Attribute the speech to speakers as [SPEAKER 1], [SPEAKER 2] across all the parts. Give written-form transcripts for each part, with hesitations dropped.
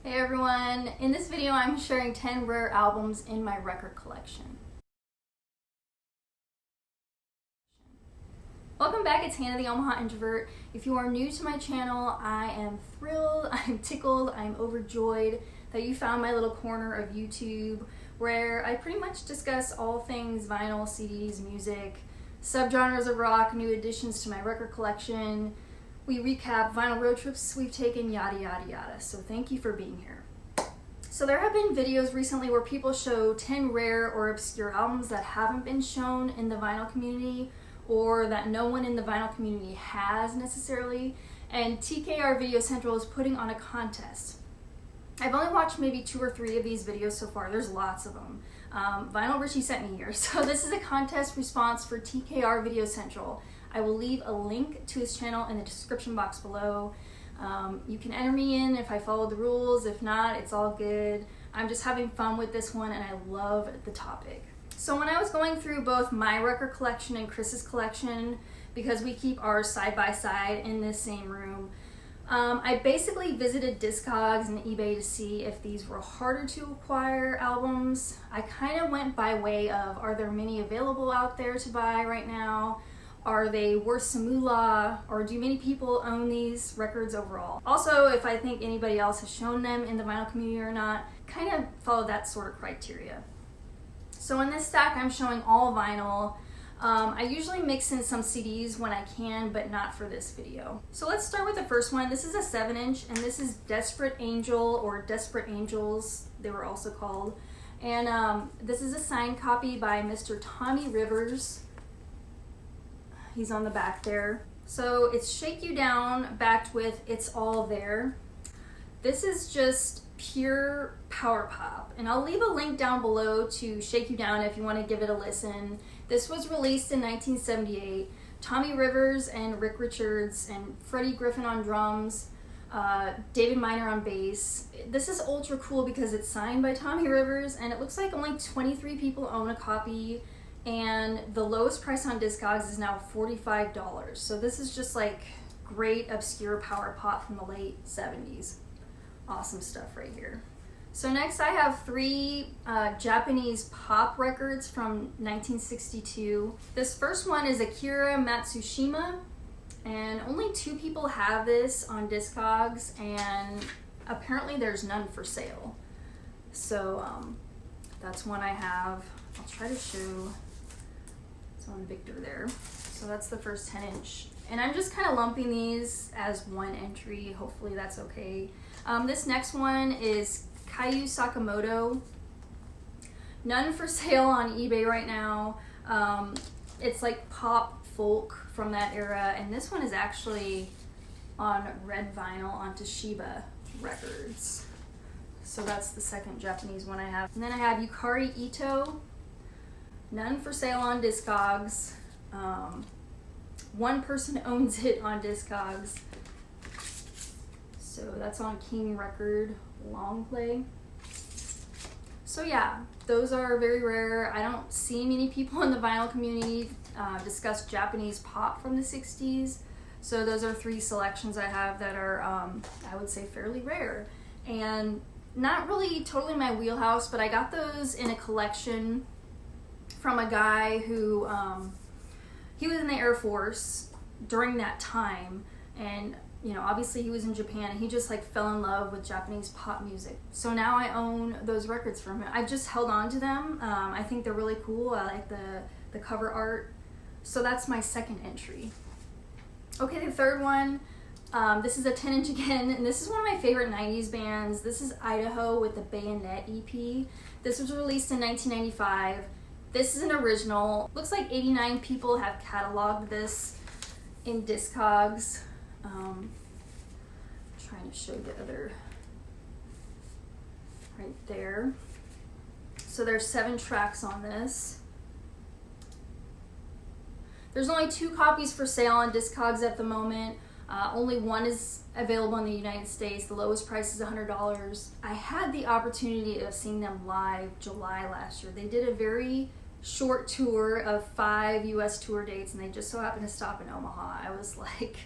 [SPEAKER 1] Hey everyone, in this video I'm sharing 10 rare albums in my record collection. Welcome back, it's Hannah the Omaha Introvert. If you are new to my channel, I am thrilled, I'm tickled, I'm overjoyed that you found my little corner of YouTube where I pretty much discuss all things vinyl, CDs, music, subgenres of rock, new additions to my record collection. We recap vinyl road trips we've taken, yada yada yada. So thank you for being here. So there have been videos recently where people show 10 rare or obscure albums that haven't been shown in the vinyl community or that no one in the vinyl community has necessarily. And TKR Video Central is putting on a contest. I've only watched maybe 2 or 3 of these videos so far. There's lots of them. Vinyl Richie sent me here. So this is a contest response for TKR Video Central. I will leave a link to his channel in the description box below. You can enter me in if I follow the rules. If not, it's all good. I'm just having fun with this one and I love the topic. So when I was going through both my record collection and Chris's collection, because we keep ours side by side in this same room, I basically visited Discogs and eBay to see if these were harder to acquire albums. I kind of went by way of, are there many available out there to buy right now? Are they worth some moolah, or do many people own these records overall? Also, if I think anybody else has shown them in the vinyl community or not, kind of follow that sort of criteria. So in this stack, I'm showing all vinyl. I usually mix in some CDs when I can, but not for this video. So let's start with the first one. This is a 7-inch, and this is Desperate Angel, or Desperate Angels, they were also called. And this is a signed copy by Mr. Tommy Rivers. He's on the back there. So it's Shake You Down backed with It's All There. This is just pure power pop, and I'll leave a link down below to Shake You Down if you want to give it a listen. This was released in 1978. Tommy Rivers and Rick Richards and Freddie Griffin on drums, David Miner on bass. This is ultra cool because it's signed by Tommy Rivers, and it looks like only 23 people own a copy, and the lowest price on Discogs is now $45. So this is just like great obscure power pop from the late 70s. Awesome stuff right here. So next I have 3 Japanese pop records from 1962. This first one is Akira Matsushima, and only 2 people have this on Discogs, and apparently there's none for sale. So that's one I have. I'll try to show. It's on Victor there. So that's the first 10-inch. And I'm just kind of lumping these as one entry. Hopefully that's okay. This next one is Kaiju Sakamoto. None for sale on eBay right now. It's like pop folk from that era, and this one is actually on red vinyl on Toshiba Records. So that's the second Japanese one I have. And then I have Yukari Ito. None for sale on Discogs. One person owns it on Discogs. So that's on King Record Long Play. So yeah, those are very rare. I don't see many people in the vinyl community discuss Japanese pop from the 60s. So those are 3 selections I have that are, I would say, fairly rare. And not really totally my wheelhouse, but I got those in a collection from a guy who, he was in the Air Force during that time, and you know, obviously he was in Japan, and he just like fell in love with Japanese pop music. So now I own those records from him. I just held on to them. I think they're really cool. I like the cover art. So that's my second entry. Okay, the third one, this is a 10-inch again, and this is one of my favorite 90s bands. This is Idaho with the Bayonet EP. This was released in 1995. This is an original. Looks like 89 people have cataloged this in Discogs. Trying to show the other right there. So there's 7 tracks on this. There's only 2 copies for sale on Discogs at the moment. Only one is available in the United States. The lowest price is $100. I had the opportunity of seeing them live July last year. They did a very short tour of 5 US tour dates, and they just so happened to stop in Omaha. I was like,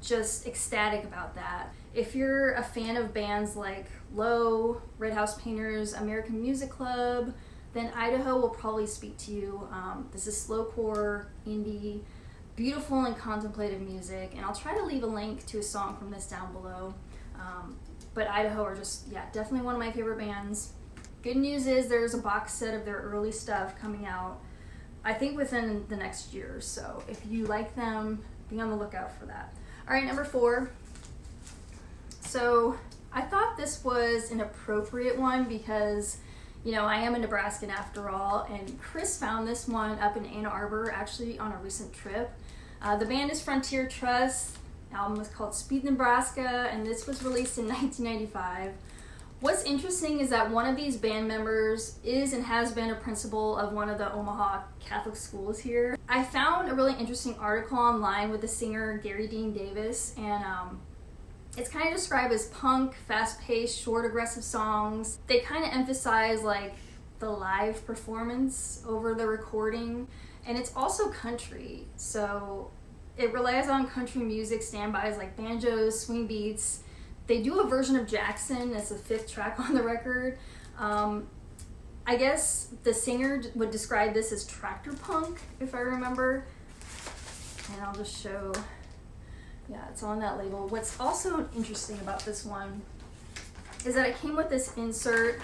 [SPEAKER 1] just ecstatic about that. If you're a fan of bands like Low, Red House Painters, American Music Club, then Idaho will probably speak to you. This is slowcore, indie, beautiful and contemplative music, and I'll try to leave a link to a song from this down below. But Idaho are just, yeah, definitely one of my favorite bands. Good news is there's a box set of their early stuff coming out, I think within the next year or so. If you like them, be on the lookout for that. All right, number 4. So I thought this was an appropriate one because, you know, I am a Nebraskan after all, and Chris found this one up in Ann Arbor, actually on a recent trip. The band is Frontier Trust. The album was called Speed Nebraska, and this was released in 1995. What's interesting is that one of these band members is and has been a principal of one of the Omaha Catholic schools here. I found a really interesting article online with the singer Gary Dean Davis, and it's kind of described as punk, fast-paced, short, aggressive songs. They kind of emphasize like the live performance over the recording, and it's also country, so it relies on country music standbys like banjos, swing beats. They do a version of Jackson as the 5th track on the record. I guess the singer would describe this as tractor punk, if I remember. And I'll just show, yeah, it's on that label. What's also interesting about this one is that it came with this insert,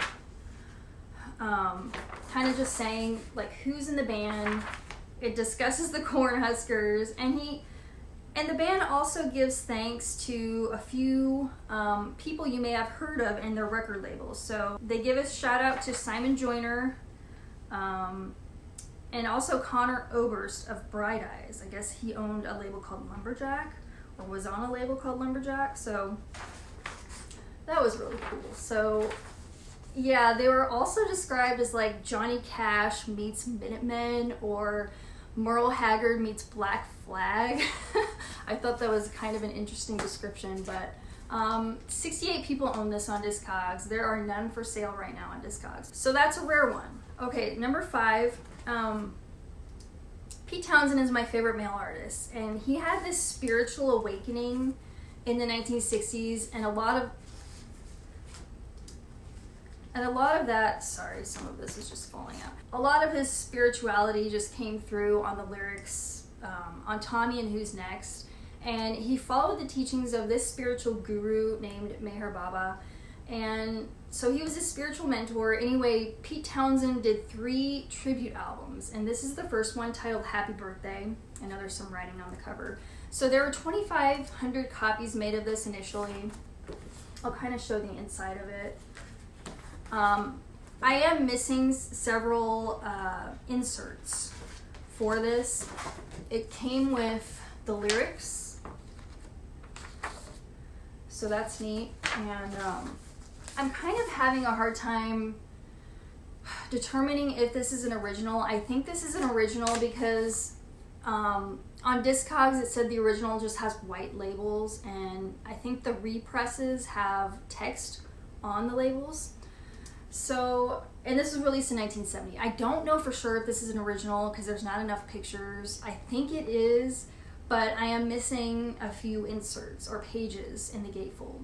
[SPEAKER 1] kind of just saying like who's in the band. It discusses the Cornhuskers, and the band also gives thanks to a few people you may have heard of in their record labels. So they give a shout out to Simon Joyner, and also Connor Oberst of Bright Eyes. I guess he owned a label called Lumberjack, or was on a label called Lumberjack. So that was really cool. So yeah, they were also described as like Johnny Cash meets Minutemen, or Merle Haggard meets Black Flag. I thought that was kind of an interesting description, but 68 people own this on Discogs. There are none for sale right now on Discogs. So that's a rare one. Okay, number 5. Pete Townsend is my favorite male artist, and he had this spiritual awakening in the 1960s, and a lot of that, sorry, some of this is just falling out. A lot of his spirituality just came through on the lyrics on Tommy and Who's Next. And he followed the teachings of this spiritual guru named Meher Baba. And so he was a spiritual mentor. Anyway, Pete Townsend did 3 tribute albums. And this is the first one, titled Happy Birthday. I know there's some writing on the cover. So there were 2,500 copies made of this initially. I'll kind of show the inside of it. I am missing several inserts for this. It came with the lyrics, so that's neat. And I'm kind of having a hard time determining if this is an original. I think this is an original because on Discogs it said the original just has white labels, and I think the represses have text on the labels. So, and this was released in 1970. I don't know for sure if this is an original because there's not enough pictures. I think it is, but I am missing a few inserts or pages in the gatefold.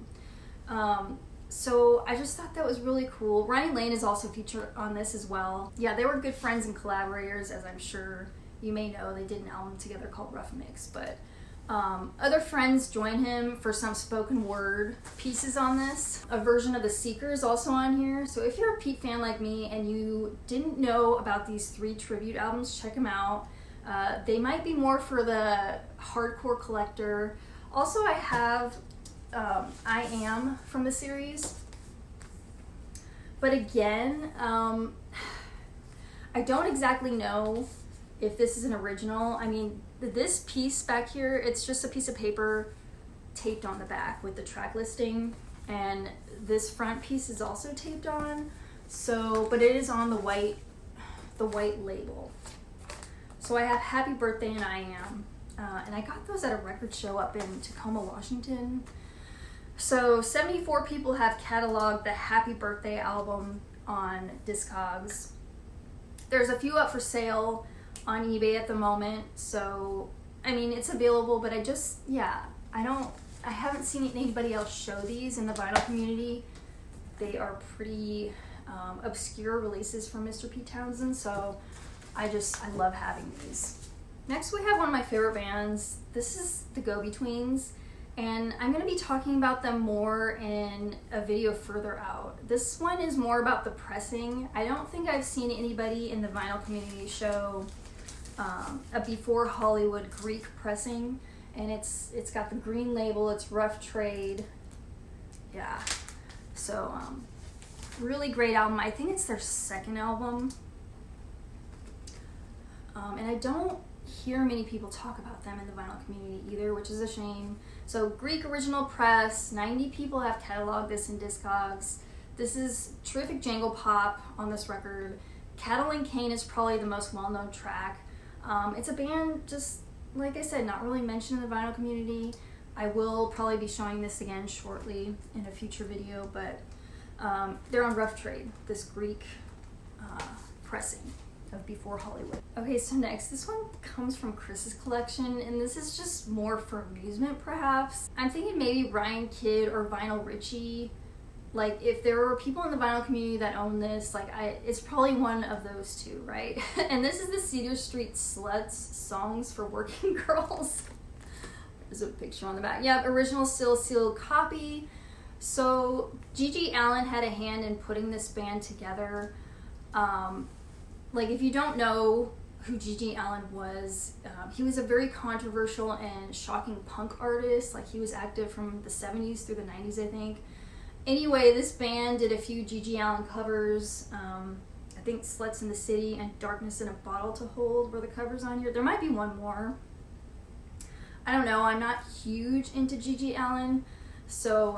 [SPEAKER 1] So I just thought that was really cool. Ronnie Lane is also featured on this as well. Yeah, they were good friends and collaborators, as I'm sure you may know. They did an album together called Rough Mix, but other friends join him for some spoken word pieces on this. A version of The Seeker is also on here. So if you're a Pete fan like me and you didn't know about these 3 tribute albums, check them out. They might be more for the hardcore collector. Also, I have I Am from the series. But again, I don't exactly know if this is an original. I mean, this piece back here, it's just a piece of paper taped on the back with the track listing, and this front piece is also taped on. So, but it is on the white label. So I have Happy Birthday and I Am, and I got those at a record show up in Tacoma, Washington. So 74 people have cataloged the Happy Birthday album on Discogs. There's a few up for sale on eBay at the moment, so I mean it's available, but I haven't seen anybody else show these in the vinyl community. They are pretty obscure releases from Mr. Pete Townsend, so I love having these. Next we have one of my favorite bands. This is the Go-Betweens, and I'm going to be talking about them more in a video further out. This one is more about the pressing. I don't think I've seen anybody in the vinyl community show a before Hollywood Greek pressing, and it's got the green label, it's rough trade. Yeah, so really great album. I think it's their second album, and I don't hear many people talk about them in the vinyl community either, which is a shame. So Greek original press, 90 people have cataloged this in Discogs. This is terrific jangle pop on this record. Cattle and Cane is probably the most well-known track. It's a band, just like I said, not really mentioned in the vinyl community. I will probably be showing this again shortly in a future video, but they're on Rough Trade, this Greek pressing of Before Hollywood. Okay, so next, this one comes from Chris's collection, and this is just more for amusement perhaps. I'm thinking maybe Ryan Kidd or Vinyl Richie. Like, if there were people in the vinyl community that own this, like, it's probably one of those two, right? And this is the Cedar Street Sluts Songs for Working Girls. There's a picture on the back. Yep, original still sealed copy. So Gigi Allen had a hand in putting this band together. Like, if you don't know who Gigi Allen was, he was a very controversial and shocking punk artist. Like, he was active from the 70s through the 90s, I think. Anyway, this band did a few Gigi Allen covers. I think Sluts in the City and Darkness in a Bottle to Hold were the covers on here. There might be one more. I don't know. I'm not huge into Gigi Allen, so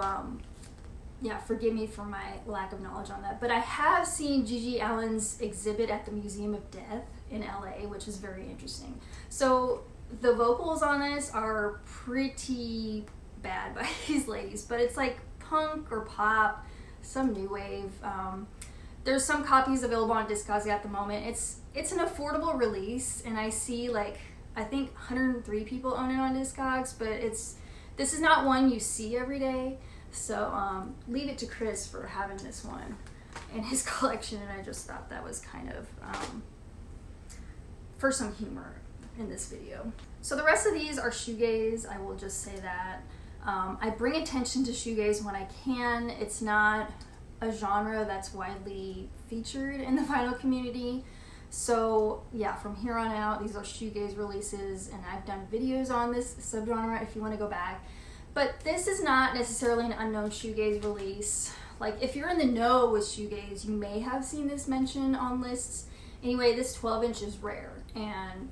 [SPEAKER 1] yeah, forgive me for my lack of knowledge on that. But I have seen Gigi Allen's exhibit at the Museum of Death in LA, which is very interesting. So the vocals on this are pretty bad by these ladies, but it's like punk or pop, some new wave. There's some copies available on Discogs at the moment. It's an affordable release, and I see, like, I think 103 people own it on Discogs, but this is not one you see every day. So leave it to Chris for having this one in his collection, and I just thought that was kind of for some humor in this video. So the rest of these are shoegaze, I will just say that. I bring attention to shoegaze when I can. It's not a genre that's widely featured in the vinyl community. So yeah, from here on out, these are shoegaze releases, and I've done videos on this subgenre if you want to go back. But this is not necessarily an unknown shoegaze release. Like, if you're in the know with shoegaze, you may have seen this mentioned on lists. Anyway, this 12-inch is rare, and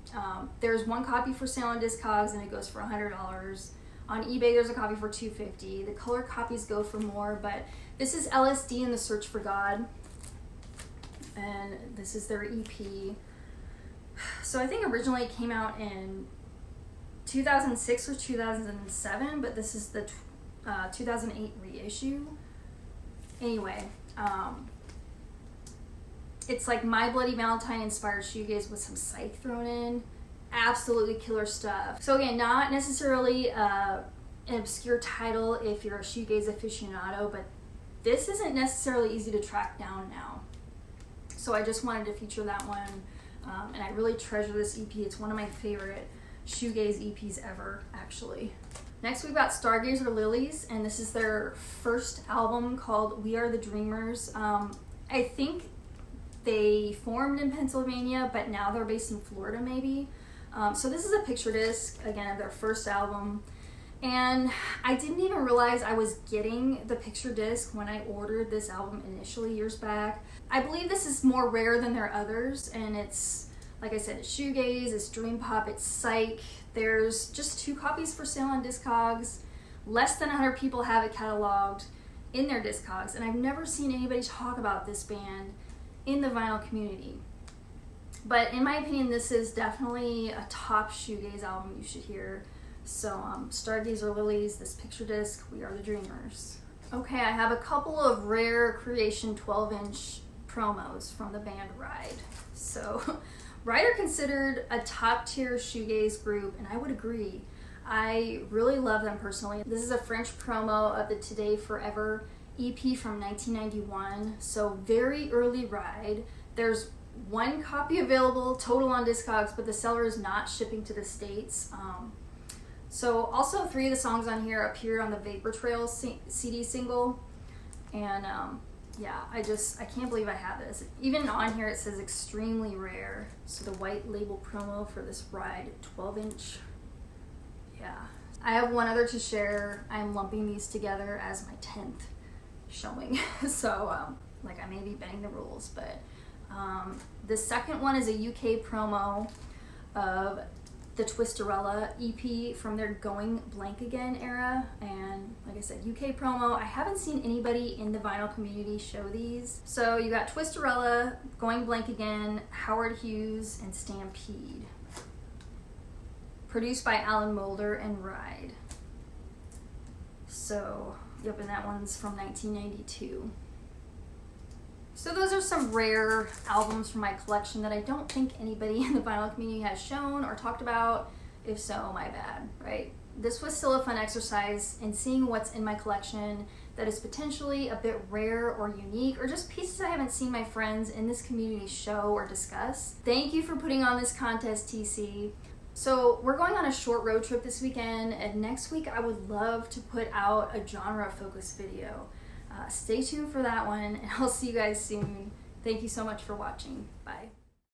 [SPEAKER 1] there's one copy for sale on Discogs, and it goes for $100. On eBay, there's a copy for $250. The color copies go for more, but this is LSD and the Search for God, and this is their EP. So I think originally it came out in 2006 or 2007, but this is the 2008 reissue. Anyway, it's like My Bloody Valentine inspired shoegaze with some psych thrown in. Absolutely killer stuff. So again, not necessarily an obscure title if you're a shoegaze aficionado, but this isn't necessarily easy to track down now. So I just wanted to feature that one, and I really treasure this EP. It's one of my favorite shoegaze EPs ever, actually. Next we've got Stargazer Lilies, and this is their first album called We Are the Dreamers. I think they formed in Pennsylvania, but now they're based in Florida maybe. So this is a picture disc, again, of their first album. And I didn't even realize I was getting the picture disc when I ordered this album initially years back. I believe this is more rare than their others, and it's, like I said, it's shoegaze, it's dream pop, it's psych. There's just 2 copies for sale on Discogs. Less than 100 people have it cataloged in their Discogs, and I've never seen anybody talk about this band in the vinyl community. But in my opinion, this is definitely a top shoegaze album you should hear. So Stargazer Lilies, this picture disc, We Are the Dreamers. Okay, I have a couple of rare Creation 12-inch promos from the band Ride. So Ride are considered a top tier shoegaze group, and I would agree. I really love them personally. This is a French promo of the Today Forever EP from 1991, so very early ride. There's one copy available total on Discogs, but the seller is not shipping to the States. So also 3 of the songs on here appeared on the Vapor Trail CD single, and yeah, I can't believe I have this. Even on here it says extremely rare. So the white label promo for this ride, 12-inch. Yeah. I have one other to share. I'm lumping these together as my 10th showing. So like I may be bending the rules, but the second one is a UK promo of the Twisterella EP from their Going Blank Again era, and like I said, UK promo. I haven't seen anybody in the vinyl community show these. So you got Twisterella, Going Blank Again, Howard Hughes, and Stampede. Produced by Alan Moulder and Ride. So, yep, and that one's from 1992. So those are some rare albums from my collection that I don't think anybody in the vinyl community has shown or talked about. If so, my bad, right? This was still a fun exercise in seeing what's in my collection that is potentially a bit rare or unique, or just pieces I haven't seen my friends in this community show or discuss. Thank you for putting on this contest, TC. So we're going on a short road trip this weekend, and next week I would love to put out a genre-focused video. Stay tuned for that one, and I'll see you guys soon. Thank you so much for watching. Bye.